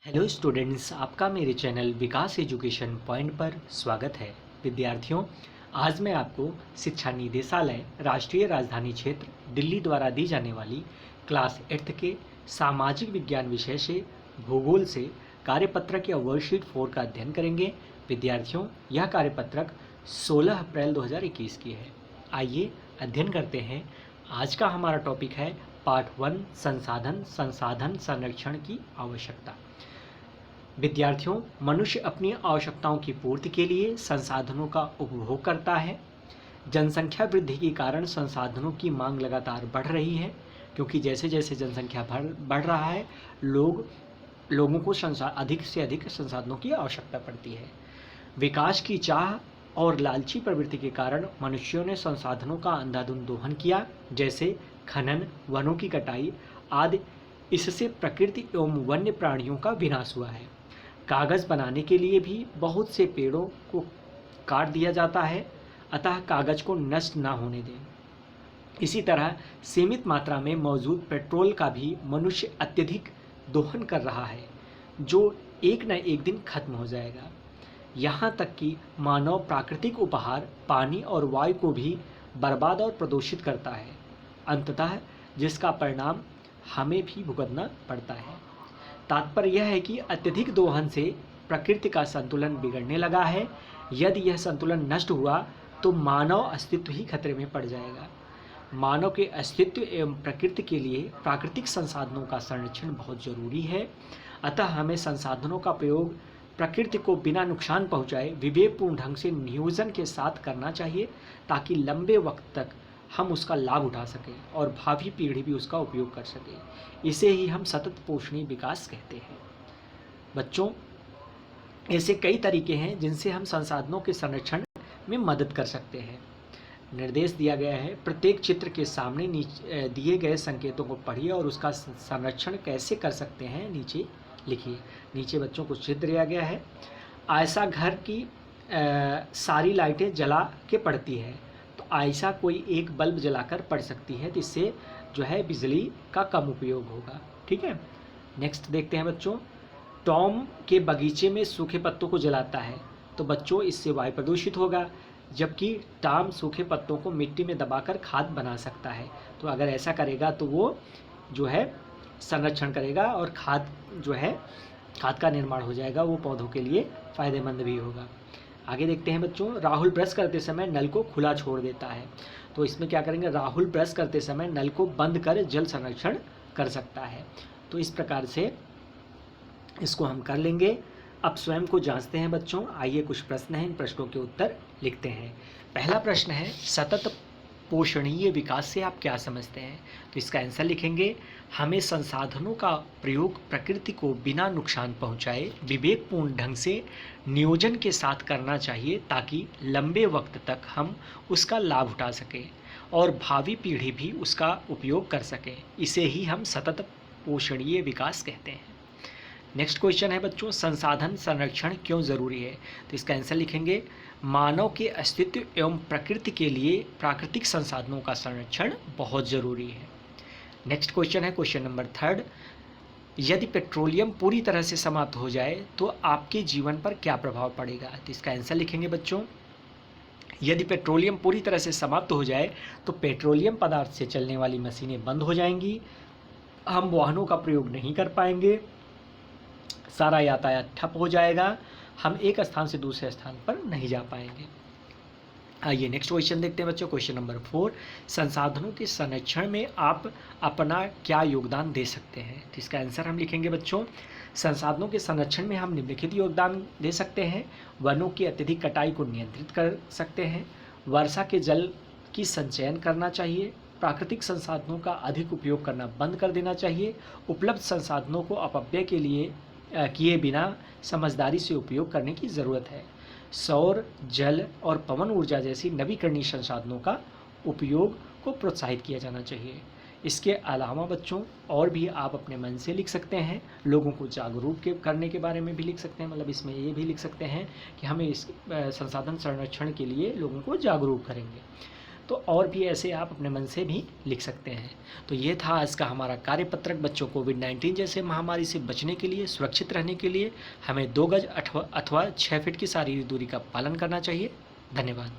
Hello students, आपका मेरे channel विकास education point पर स्वागत है। विद्यार्थियों, आज मैं आपको शिक्षा निदेशालय राष्ट्रीय राजधानी क्षेत्र दिल्ली द्वारा दी जाने वाली क्लास 8 के सामाजिक विज्ञान विषय से भूगोल से कार्यपत्रक या वर्कशीट 4 का अध्ययन करेंगे। विद्यार्थियों, यह कार्यपत्रक 16 अप्रैल 2021 की है। आइए अध्ययन करते हैं। आज का हमारा टॉपिक है पार्ट 1, संसाधन संरक्षण की आवश्यकता। विद्यार्थियों, मनुष्य अपनी आवश्यकताओं की पूर्ति के लिए संसाधनों का उपभोग करता है। जनसंख्या वृद्धि के कारण संसाधनों की मांग लगातार बढ़ रही है, क्योंकि जैसे जैसे जनसंख्या बढ़ रहा है लोगों को अधिक से अधिक संसाधनों की आवश्यकता पड़ती है। विकास की चाह और लालची प्रवृत्ति के कारण मनुष्यों ने संसाधनों का अंधाधुंध दोहन किया, जैसे खनन, वनों की कटाई आदि। इससे प्रकृति एवं वन्य प्राणियों का विनाश हुआ है। कागज़ बनाने के लिए भी बहुत से पेड़ों को काट दिया जाता है, अतः कागज़ को नष्ट ना होने दें। इसी तरह सीमित मात्रा में मौजूद पेट्रोल का भी मनुष्य अत्यधिक दोहन कर रहा है, जो एक न एक दिन खत्म हो जाएगा। यहाँ तक कि मानव प्राकृतिक उपहार पानी और वायु को भी बर्बाद और प्रदूषित करता है, अंततः जिसका परिणाम हमें भी भुगतना पड़ता है। तात्पर्य यह है कि अत्यधिक दोहन से प्रकृति का संतुलन बिगड़ने लगा है। यदि यह संतुलन नष्ट हुआ तो मानव अस्तित्व ही खतरे में पड़ जाएगा। मानव के अस्तित्व एवं प्रकृति के लिए प्राकृतिक संसाधनों का संरक्षण बहुत जरूरी है। अतः हमें संसाधनों का प्रयोग प्रकृति को बिना नुकसान पहुंचाए विवेकपूर्ण ढंग से नियोजन के साथ करना चाहिए, ताकि लंबे वक्त तक हम उसका लाभ उठा सकें और भावी पीढ़ी भी उसका उपयोग कर सके। इसे ही हम सतत पोषणीय विकास कहते हैं। बच्चों, ऐसे कई तरीके हैं जिनसे हम संसाधनों के संरक्षण में मदद कर सकते हैं। निर्देश दिया गया है, प्रत्येक चित्र के सामने दिए गए संकेतों को पढ़िए और उसका संरक्षण कैसे कर सकते हैं नीचे लिखिए। नीचे बच्चों को चित्र दिया गया है। आयशा घर की सारी लाइटें जला के पढ़ती है, तो आयशा कोई एक बल्ब जलाकर पढ़ सकती है, तो इससे जो है बिजली का कम उपयोग होगा। ठीक है, नेक्स्ट देखते हैं बच्चों। टॉम के बगीचे में सूखे पत्तों को जलाता है, तो बच्चों इससे वायु प्रदूषित होगा, जबकि टॉम सूखे पत्तों को मिट्टी में दबाकर खाद बना सकता है। तो अगर ऐसा करेगा तो वो जो है संरक्षण करेगा और खाद का निर्माण हो जाएगा, वो पौधों के लिए फायदेमंद भी होगा। आगे देखते हैं बच्चों। राहुल ब्रश करते समय नल को खुला छोड़ देता है, तो इसमें क्या करेंगे, राहुल ब्रश करते समय नल को बंद कर जल संरक्षण कर सकता है। तो इस प्रकार से इसको हम कर लेंगे। अब स्वयं को जांचते हैं बच्चों। आइए कुछ प्रश्न हैं, इन प्रश्नों के उत्तर लिखते हैं। पहला प्रश्न है, सतत पोषणीय विकास से आप क्या समझते हैं? तो इसका आंसर लिखेंगे, हमें संसाधनों का प्रयोग प्रकृति को बिना नुकसान पहुंचाए विवेकपूर्ण ढंग से नियोजन के साथ करना चाहिए, ताकि लंबे वक्त तक हम उसका लाभ उठा सकें और भावी पीढ़ी भी उसका उपयोग कर सके। इसे ही हम सतत पोषणीय विकास कहते हैं। नेक्स्ट क्वेश्चन है बच्चों, संसाधन संरक्षण क्यों ज़रूरी है? तो इसका आंसर लिखेंगे, मानव के अस्तित्व एवं प्रकृति के लिए प्राकृतिक संसाधनों का संरक्षण बहुत ज़रूरी है। नेक्स्ट क्वेश्चन है क्वेश्चन नंबर 3, यदि पेट्रोलियम पूरी तरह से समाप्त हो जाए तो आपके जीवन पर क्या प्रभाव पड़ेगा? तो इसका आंसर लिखेंगे बच्चों, यदि पेट्रोलियम पूरी तरह से समाप्त हो जाए तो पेट्रोलियम पदार्थ से चलने वाली मशीनें बंद हो जाएंगी, हम वाहनों का प्रयोग नहीं कर पाएंगे, सारा यातायात ठप हो जाएगा, हम एक स्थान से दूसरे स्थान पर नहीं जा पाएंगे। आइए नेक्स्ट क्वेश्चन देखते हैं बच्चों। क्वेश्चन नंबर 4, संसाधनों के संरक्षण में आप अपना क्या योगदान दे सकते हैं? तो इसका आंसर हम लिखेंगे बच्चों, संसाधनों के संरक्षण में हम निम्नलिखित योगदान दे सकते हैं। वनों की अत्यधिक कटाई को नियंत्रित कर सकते हैं, वर्षा के जल की संचयन करना चाहिए, प्राकृतिक संसाधनों का अधिक उपयोग करना बंद कर देना चाहिए, उपलब्ध संसाधनों को अपव्यय के लिए किए बिना समझदारी से उपयोग करने की ज़रूरत है। सौर, जल और पवन ऊर्जा जैसी नवीकरणीय संसाधनों का उपयोग को प्रोत्साहित किया जाना चाहिए। इसके अलावा बच्चों और भी आप अपने मन से लिख सकते हैं, लोगों को जागरूक करने के बारे में भी लिख सकते हैं। मतलब इसमें ये भी लिख सकते हैं कि हमें इस संसाधन संरक्षण के लिए लोगों को जागरूक करेंगे। तो और भी ऐसे आप अपने मन से भी लिख सकते हैं। तो ये था आज का हमारा कार्यपत्रक। बच्चों कोविड-19 जैसे महामारी से बचने के लिए, सुरक्षित रहने के लिए हमें 2 गज अथवा 6 फीट की शारीरिक दूरी का पालन करना चाहिए। धन्यवाद।